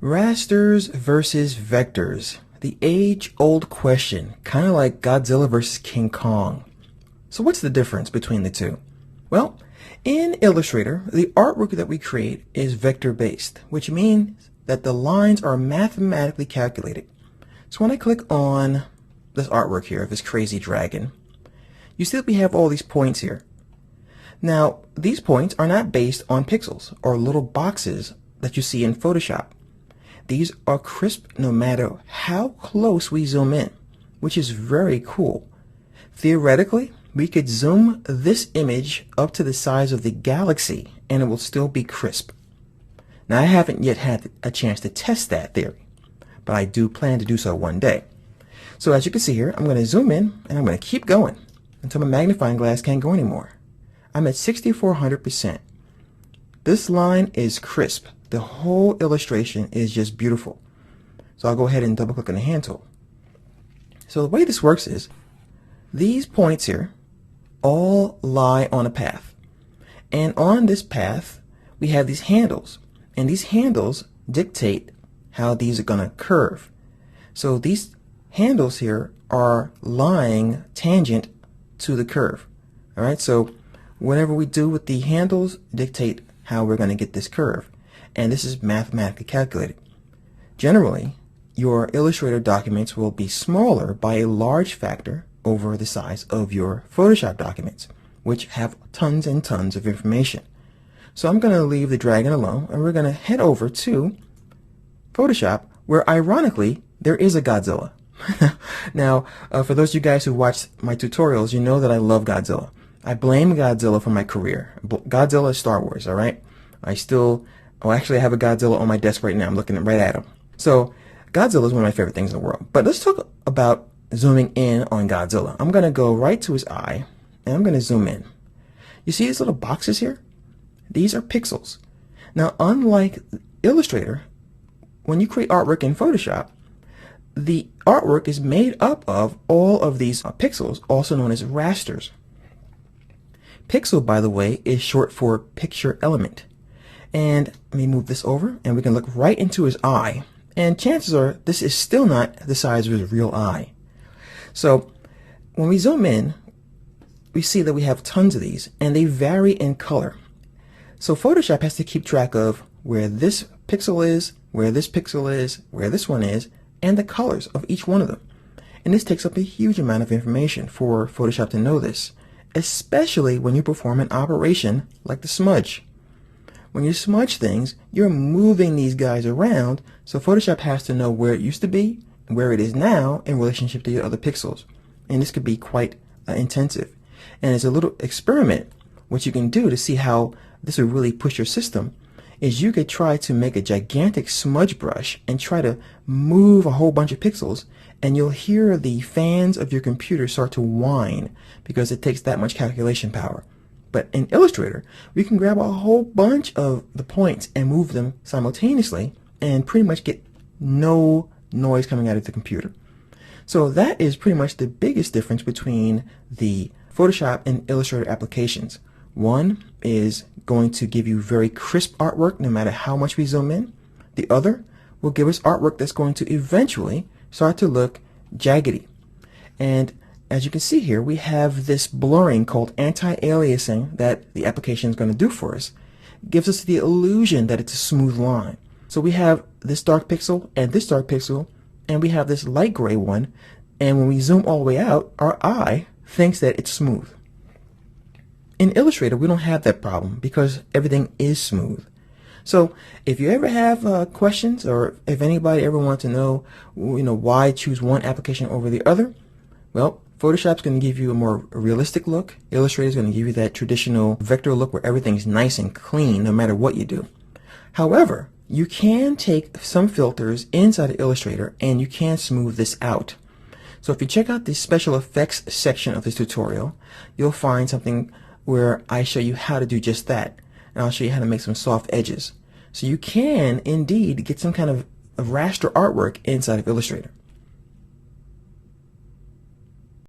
Rasters versus vectors. The age-old question, kind of like Godzilla versus King Kong. So what's the difference between the two? Well, in Illustrator, the artwork that we create is vector-based, which means that the lines are mathematically calculated. So when I click on this artwork here of this crazy dragon, you see that we have all these points here. Now, these points are not based on pixels or little boxes that you see in Photoshop. These are crisp no matter how close we zoom in, which is very cool. Theoretically, we could zoom this image up to the size of the galaxy and it will still be crisp. Now, I haven't yet had a chance to test that theory, but I do plan to do so one day. So as you can see here, I'm going to zoom in and I'm going to keep going until my magnifying glass can't go anymore. I'm at 6400%. This line is crisp. The whole illustration is just beautiful. So I'll go ahead and double click on the hand tool. So the way this works is these points here all lie on a path. And on this path, we have these handles. And these handles dictate how these are going to curve. So these handles here are lying tangent to the curve. All right, so whatever we do with the handles dictate how we're going to get this curve. And this is mathematically calculated. Generally, your Illustrator documents will be smaller by a large factor over the size of your Photoshop documents, which have tons and tons of information. So I'm going to leave the dragon alone, and we're going to head over to Photoshop, where ironically, there is a Godzilla. Now, for those of you guys who watched my tutorials, you know that I love Godzilla. I blame Godzilla for my career. Godzilla is Star Wars, all right? Actually, I have a Godzilla on my desk right now. I'm looking right at him. So, Godzilla is one of my favorite things in the world. But let's talk about zooming in on Godzilla. I'm going to go right to his eye, and I'm going to zoom in. You see these little boxes here? These are pixels. Now, unlike Illustrator, when you create artwork in Photoshop, the artwork is made up of all of these pixels, also known as rasters. Pixel, by the way, is short for picture element. And let me move this over, and we can look right into his eye. And chances are this is still not the size of his real eye. So when we zoom in, we see that we have tons of these, and they vary in color. So Photoshop has to keep track of where this pixel is, where this pixel is, where this one is, and the colors of each one of them. And this takes up a huge amount of information for Photoshop to know this, especially when you perform an operation like the smudge. When you smudge things, you're moving these guys around, so Photoshop has to know where it used to be and where it is now in relationship to your other pixels. And this could be quite intensive. And as a little experiment, what you can do to see how this will really push your system is you could try to make a gigantic smudge brush and try to move a whole bunch of pixels, and you'll hear the fans of your computer start to whine because it takes that much calculation power. But in Illustrator, we can grab a whole bunch of the points and move them simultaneously and pretty much get no noise coming out of the computer. So that is pretty much the biggest difference between the Photoshop and Illustrator applications. One is going to give you very crisp artwork no matter how much we zoom in. The other will give us artwork that's going to eventually start to look jaggedy. And as you can see here, we have this blurring called anti-aliasing that the application is going to do for us. It gives us the illusion that it's a smooth line. So we have this dark pixel and this dark pixel, and we have this light gray one, and when we zoom all the way out, our eye thinks that it's smooth. In Illustrator, we don't have that problem because everything is smooth. So if you ever have questions, or if anybody ever wants to know, why choose one application over the other, well, Photoshop's going to give you a more realistic look. Illustrator's going to give you that traditional vector look where everything's nice and clean no matter what you do. However, you can take some filters inside of Illustrator and you can smooth this out. So if you check out the special effects section of this tutorial, you'll find something where I show you how to do just that. And I'll show you how to make some soft edges. So you can indeed get some kind of raster artwork inside of Illustrator.